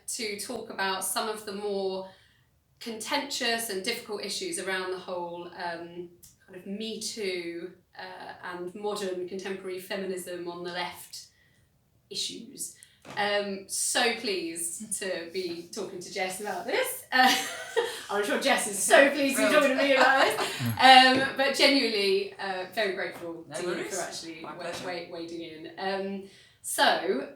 to talk about some of the more contentious and difficult issues around the whole kind of Me Too and modern contemporary feminism on the left issues. So pleased to be talking to Jess about this. I'm sure Jess is so pleased to be talking to me about this. But genuinely very grateful to you for actually wading in. So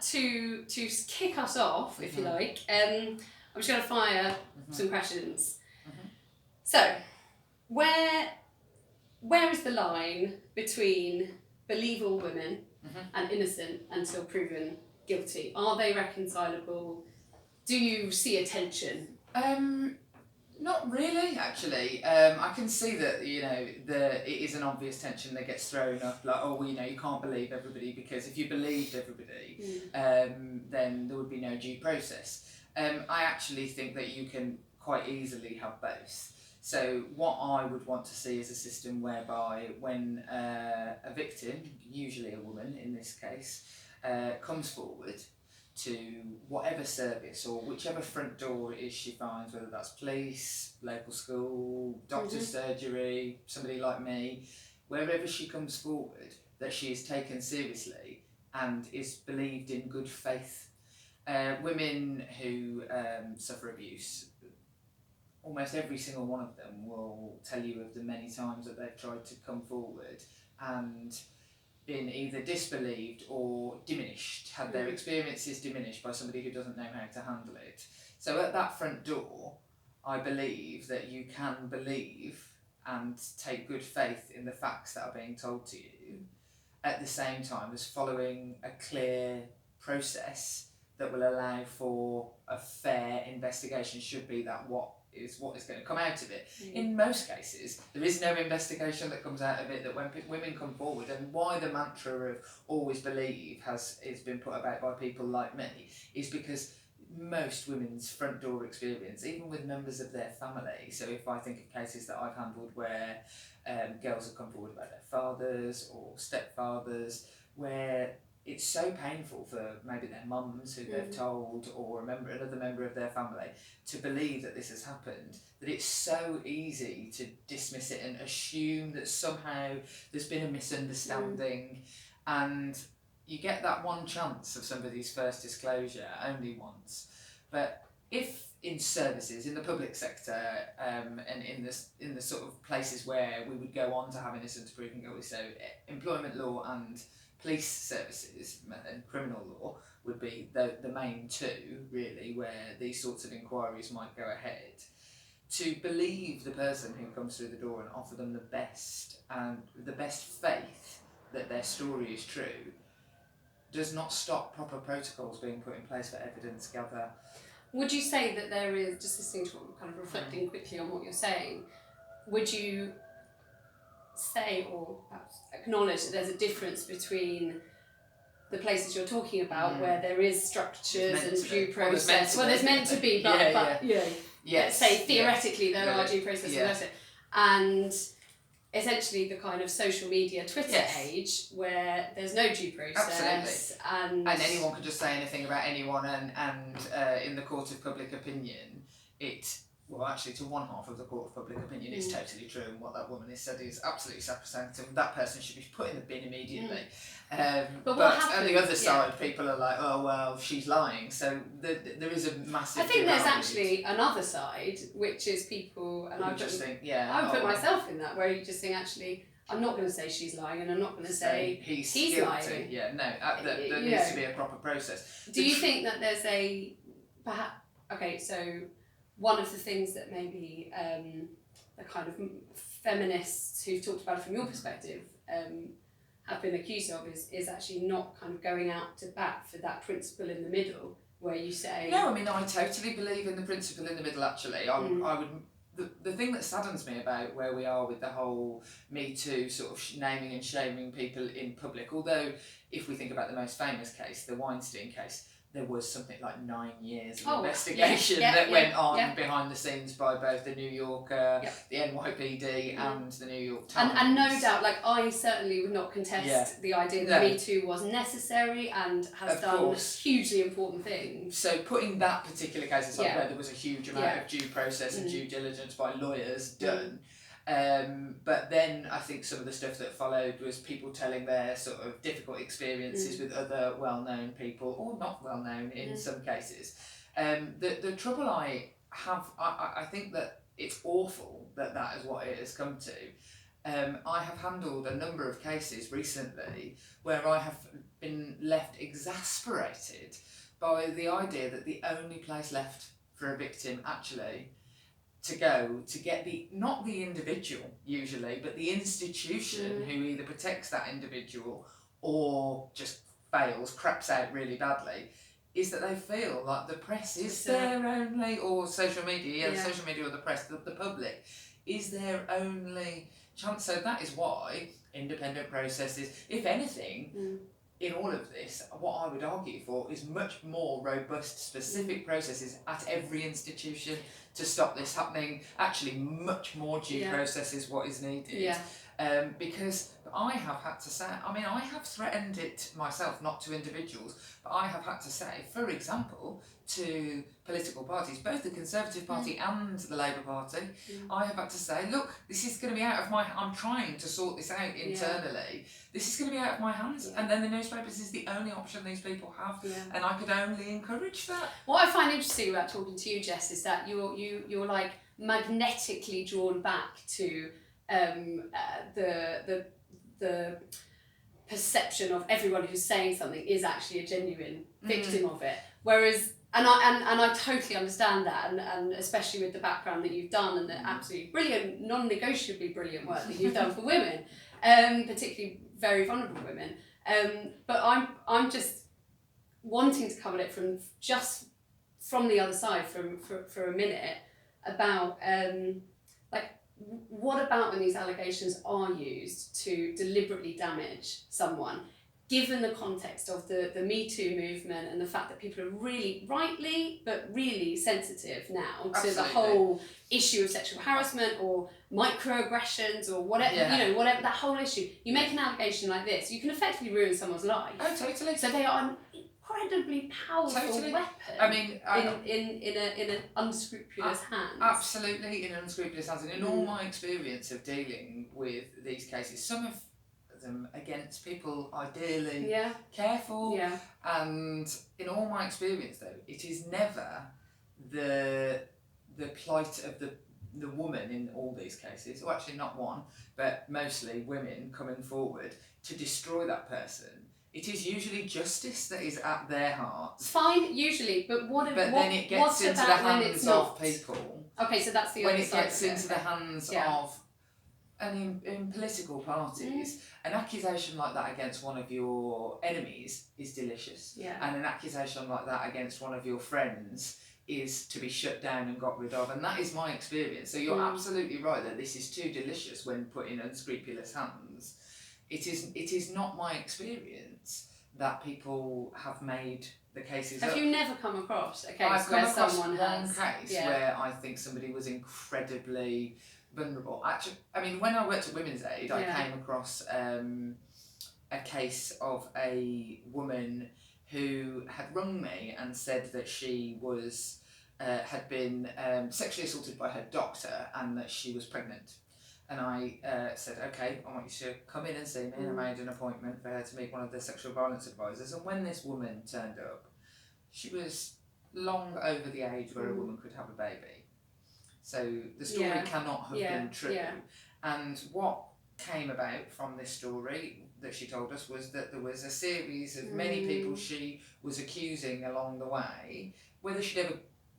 to kick us off, if you like, I'm just going to fire some questions. So where is the line between believe all women and innocent until proven guilty? Are they reconcilable? Do you see a tension? Not really, actually. I can see that, it is an obvious tension that gets thrown up, like, you can't believe everybody, because if you believed everybody, then there would be no due process. I actually think that you can quite easily have both. So what I would want to see is a system whereby when a victim, usually a woman in this case, comes forward to whatever service or whichever front door it is she finds, whether that's police, local school, doctor's surgery, somebody like me, wherever she comes forward, that she is taken seriously and is believed in good faith. Women who suffer abuse, almost every single one of them will tell you of the many times that they've tried to come forward and been either disbelieved or diminished, had their experiences diminished by somebody who doesn't know how to handle it. So at that front door, I believe that you can believe and take good faith in the facts that are being told to you, at the same time as following a clear process that will allow for a fair investigation, should be that what is going to come out of it. In most cases, there is no investigation that comes out of it, that when women come forward, and why the mantra of always believe has been put about by people like me, is because most women's front door experience, even with members of their family, so if I think of cases that I've handled where girls have come forward about their fathers or stepfathers, where it's so painful for maybe their mums who they've told, or another member of their family, to believe that this has happened, that it's so easy to dismiss it and assume that somehow there's been a misunderstanding. And you get that one chance of somebody's first disclosure, only once. But if in services, in the public sector, and in the sort of places where we would go on to have innocent to proven guilty, so employment law and police services and criminal law would be the main two, really, where these sorts of inquiries might go ahead. To believe the person who comes through the door and offer them the best faith that their story is true, does not stop proper protocols being put in place for evidence gather. Would you say that there is, just listening to what I'm kind of reflecting quickly on what you're saying, would you say or perhaps acknowledge that there's a difference between the places you're talking about where there is structures and due process? Well, there's meant to be, but let's say theoretically there are due process and essentially the kind of social media Twitter age where there's no due process. And anyone can just say anything about anyone, and in the court of public opinion, actually, to one half of the court of public opinion, it's totally true, and what that woman has said is absolutely sacrosanct, and that person should be put in the bin immediately. But what happens, on the other side, people are like, oh, well, she's lying. So there is a massive... I think there's actually another side, which is people, and I would put myself in that, where you just think, actually, I'm not going to say she's lying, and I'm not going to say he's guilty. Lying. Yeah, no, there needs to be a proper process. Do you think that there's so one of the things that maybe the kind of feminists who've talked about it from your perspective have been accused of is actually not kind of going out to bat for that principle in the middle, where you say... No, I mean, I totally believe in the principle in the middle, actually. I would... The thing that saddens me about where we are with the whole Me Too sort of naming and shaming people in public, although if we think about the most famous case, the Weinstein case, there was something like 9 years of Oh, investigation that went on behind the scenes by both the New Yorker, the NYPD, and the New York Times. And no doubt, like, I certainly would not contest the idea that Me Too was necessary and has done hugely important things. So putting that particular case aside, where there was a huge amount of due process and due diligence by lawyers done, but then I think some of the stuff that followed was people telling their sort of difficult experiences with other well-known people, or not well-known in some cases. The trouble I have, I think that it's awful that is what it has come to. I have handled a number of cases recently where I have been left exasperated by the idea that the only place left for a victim actually to go to get not the individual usually, but the institution who either protects that individual or just fails, craps out really badly, is that they feel like the press is their only, or social media, social media or the press, the public is their only chance. So that is why independent processes, if anything, in all of this, what I would argue for is much more robust, specific processes at every institution to stop this happening. Actually, much more due process is what is needed. Because I have had to say, I mean, I have threatened it myself, not to individuals, but I have had to say, for example, to political parties, both the Conservative Party and the Labour Party, I have had to say, look, this is going to be out of my, I'm trying to sort this out internally, this is going to be out of my hands, and then the newspapers is the only option these people have, and I could only encourage that. What I find interesting about talking to you, Jess, is that you're like magnetically drawn back to the perception of everyone who's saying something is actually a genuine victim of it, whereas and I totally understand that, and especially with the background that you've done and the absolutely brilliant, non-negotiably brilliant work that you've done for women, particularly very vulnerable women, but I'm just wanting to cover it from the other side for a minute about what about when these allegations are used to deliberately damage someone, given the context of the Me Too movement and the fact that people are really, rightly, but really sensitive now to the whole issue of sexual harassment or microaggressions or whatever, whatever, that whole issue. You make an allegation like this, you can effectively ruin someone's life. Oh, totally. So they are an incredibly powerful weapon. I mean, in an unscrupulous hands. Absolutely, in an unscrupulous hands. And in all my experience of dealing with these cases, some of them against people ideally careful, and in all my experience though, it is never the plight of the woman in all these cases, or actually not one, but mostly women coming forward to destroy that person. It is usually justice that is at their hearts. Fine, usually, but then it gets into the hands of people. Okay, so that's the when other it side gets of it. into the hands of, and in political parties, an accusation like that against one of your enemies is delicious, and an accusation like that against one of your friends is to be shut down and got rid of, and that is my experience. So you're absolutely right that this is too delicious when put in unscrupulous hands. It is not my experience that people have made the cases Have up. you never come across a case I've where come across someone one has... case where I think somebody was incredibly vulnerable. Actually, I mean, when I worked at Women's Aid, I came across a case of a woman who had rung me and said that she was had been sexually assaulted by her doctor and that she was pregnant. And I said, okay, I want you to come in and see me. And I made an appointment for her to meet one of the sexual violence advisors. And when this woman turned up, she was long over the age where a woman could have a baby. So the story cannot have been true. Yeah. And what came about from this story that she told us was that there was a series of many people she was accusing along the way, whether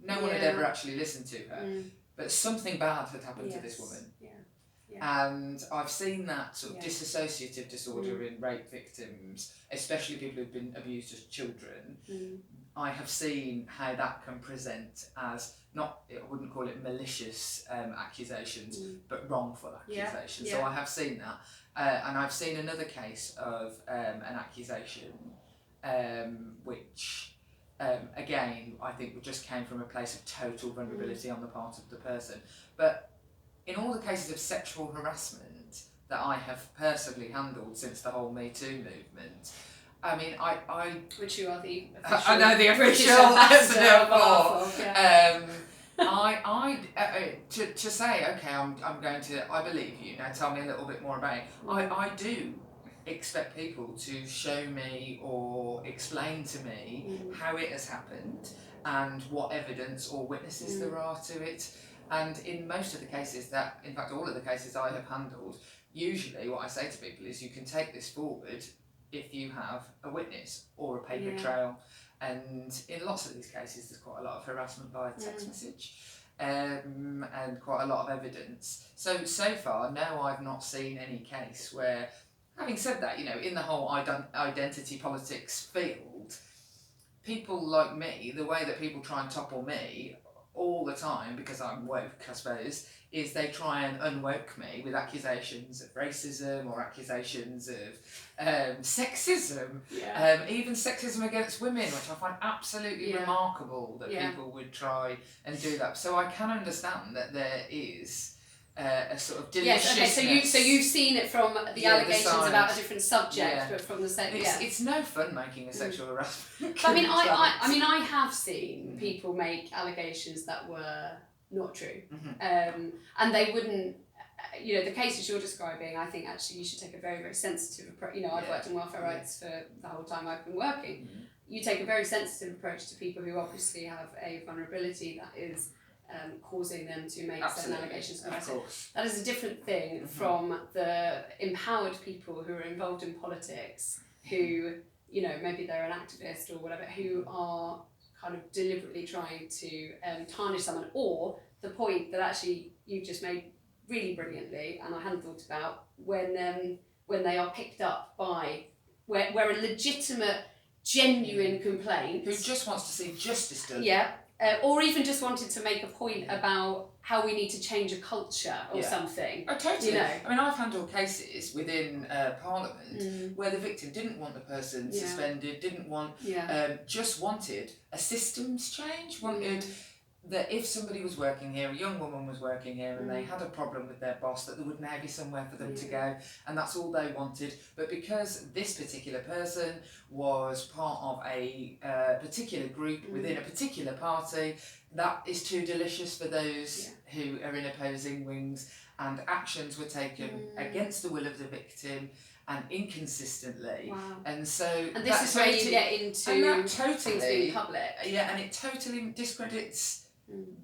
no one had ever actually listened to her, but something bad had happened to this woman. And I've seen that sort of dissociative disorder in rape victims, especially people who've been abused as children. I have seen how that can present as I wouldn't call it malicious accusations, but wrongful accusations. So I have seen that. And I've seen another case of an accusation which again, I think just came from a place of total vulnerability on the part of the person. But in all the cases of sexual harassment that I have personally handled since the whole Me Too movement, I mean, I which you are the official, I know the official ambassador for. yeah. To say, okay, I'm going to, I believe you, now tell me a little bit more about it. I do expect people to show me or explain to me how it has happened and what evidence or witnesses there are to it. And in most of the cases that, in fact all of the cases I have handled, usually what I say to people is you can take this forward if you have a witness or a paper trail. And in lots of these cases there's quite a lot of harassment via text message. And quite a lot of evidence. So far, no, I've not seen any case where, having said that, you know, in the whole identity politics field, people like me, the way that people try and topple me all the time, because I'm woke, I suppose, is they try and unwoke me with accusations of racism or accusations of sexism, even sexism against women, which I find absolutely remarkable that people would try and do that. So I can understand that there is a sort of deliciousness. Yes, okay, so you've seen it from the allegations about a different subject, but from the same. It's no fun making a sexual harassment. I mean, I have seen people make allegations that were not true, and they wouldn't. You know, the cases you're describing, I think actually you should take a very, very sensitive approach. You know, I've worked in welfare rights for the whole time I've been working. You take a very sensitive approach to people who obviously have a vulnerability that is causing them to make certain allegations of harassment. That is a different thing from the empowered people who are involved in politics, who, you know, maybe they're an activist or whatever, who are kind of deliberately trying to tarnish someone, or the point that actually you've just made really brilliantly, and I hadn't thought about, when they are picked up by where a legitimate, genuine complaint, who just wants to see justice done, or even just wanted to make a point about how we need to change a culture or something. Oh, totally. You know? I mean, I've handled cases within Parliament where the victim didn't want the person suspended, didn't want, just wanted a systems change, wanted that if somebody was working here, a young woman was working here, and they had a problem with their boss, that there would now be somewhere for them to go, and that's all they wanted. But because this particular person was part of a particular group within a particular party, that is too delicious for those who are in opposing wings, and actions were taken against the will of the victim and inconsistently. And so and this is where you get into things being public. And it totally discredits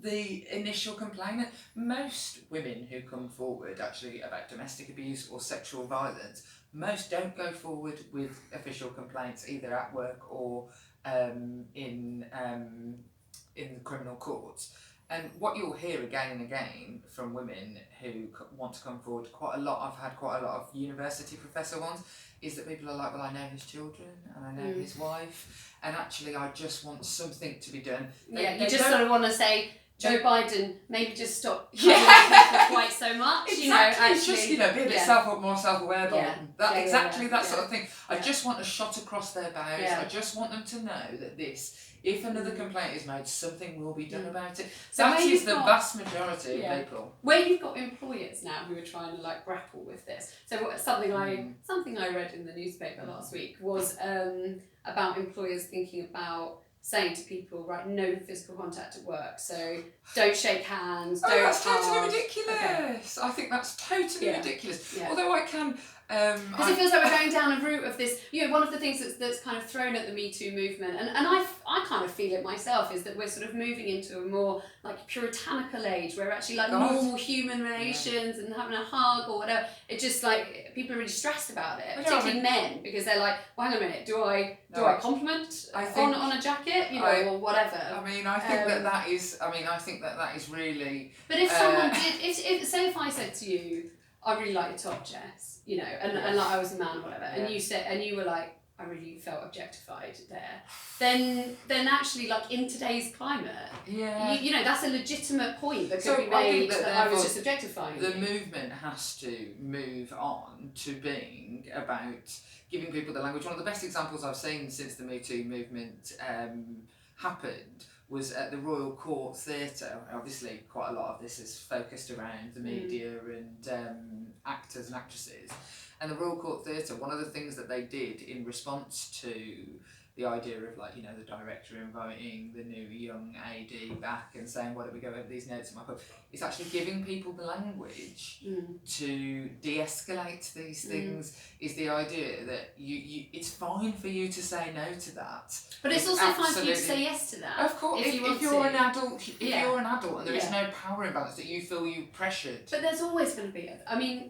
the initial complainant. Most women who come forward actually about domestic abuse or sexual violence, most don't go forward with official complaints either at work or in the criminal courts. And what you'll hear again and again from women who want to come forward, quite a lot, I've had quite a lot of university professor ones, is that people are like, well, I know his children and I know his wife, and actually I just want something to be done. You just sort of want to say, Joe Biden, maybe just stop quite so much. Exactly. You know, actually, it's just, be a bit more self-aware about that sort of thing. I just want a shot across their bows. I just want them to know that if another complaint is made, something will be done about it. So that is the vast majority of people. Where you've got employers now who are trying to grapple with this. So something I read in the newspaper last week was about employers thinking about saying to people, right, no physical contact at work, so don't shake hands, don't that's hug. totally ridiculous. I think that's totally ridiculous. Although I can... Because it feels like we're going down a route of this, one of the things that's kind of thrown at the Me Too movement, and I kind of feel it myself, is that we're sort of moving into a more puritanical age where actually normal human relations and having a hug or whatever, it's just people are really stressed about it, particularly men, because they're like, well, hang on a minute, do I compliment on a jacket, or whatever? I mean, I think that is really... But if someone did, say if I said to you, I really like your top, Jess, and I was a man or whatever, and you said, and you were like, I really felt objectified there, then actually, in today's climate, that's a legitimate point that could be made that I was just objectifying the movement has to move on to being about giving people the language. One of the best examples I've seen since the Me Too movement happened was at the Royal Court Theatre. Obviously, quite a lot of this is focused around the media and actors and actresses. And the Royal Court Theatre, one of the things that they did in response to the idea of, like, you know, the director inviting the new young AD back and saying, why don't we go over these notes in my pub? It's actually giving people the language to de-escalate these things. Is the idea that you it's fine for you to say no to that. But it's also fine for you to say yes to that. Of course, if you're an adult, you're an adult and there is no power imbalance that you feel you pressured. But there's always going to be, I mean,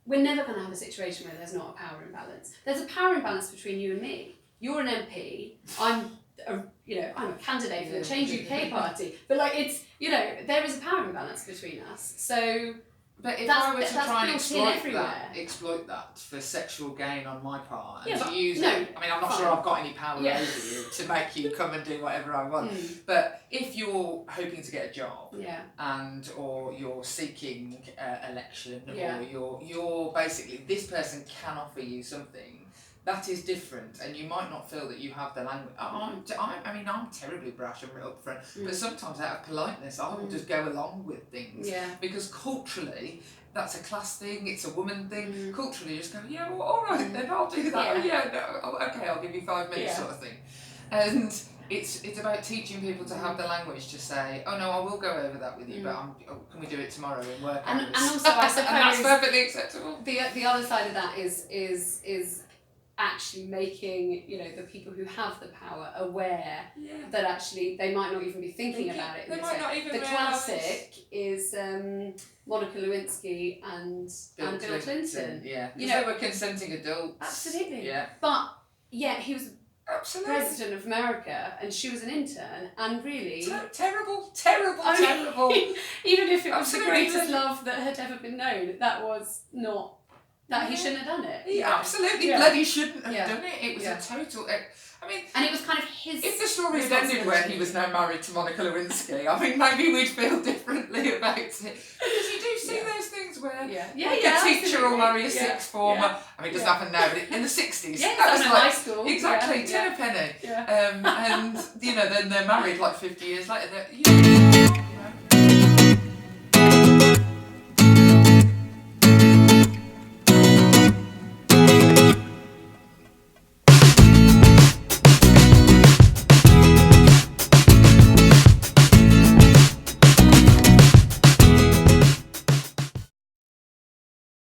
we're never going to have a situation where there's not a power imbalance. There's a power imbalance between you and me. You're an MP. I'm a candidate for the Change UK party. But, like, it's, you know, there is a power imbalance between us. So, but if I were to try and exploit that for sexual gain on my part, and to use it, I mean, I'm not sure I've got any power over you to make you come and do whatever I want. But if you're hoping to get a job, or you're seeking election, or you're basically, this person can offer you something. That is different, and you might not feel that you have the language. I mean, I'm terribly brash and upfront, but sometimes out of politeness, I will just go along with things. Because culturally, that's a class thing, it's a woman thing. Culturally, you just go, yeah, well, all right, then I'll do that. Okay, I'll give you 5 minutes, sort of thing. And it's about teaching people to have the language to say, oh no, I will go over that with you, but can we do it tomorrow in work hours? And also, I suppose, and that's perfectly acceptable. The other side of that is actually making, you know, the people who have the power aware that actually they might not even be thinking about it. They might not even the classic is Monica Lewinsky and Bill Clinton. Yeah, you know, they were consenting adults. Absolutely. Yeah. But yeah, he was President of America and she was an intern, and really terrible. Even if it was the greatest love that had ever been known, that was not. That he shouldn't have done it. He absolutely bloody shouldn't have done it. It was a total... I mean... And it was kind of his... If the story had ended where he was now married to Monica Lewinsky, I mean, maybe we'd feel differently about it. Because you do see those things where a teacher will marry a sixth former. I mean, it doesn't happen now, but in the 60s... that was like high school. Exactly, tenner penny. And, you know, then they're married like 50 years later.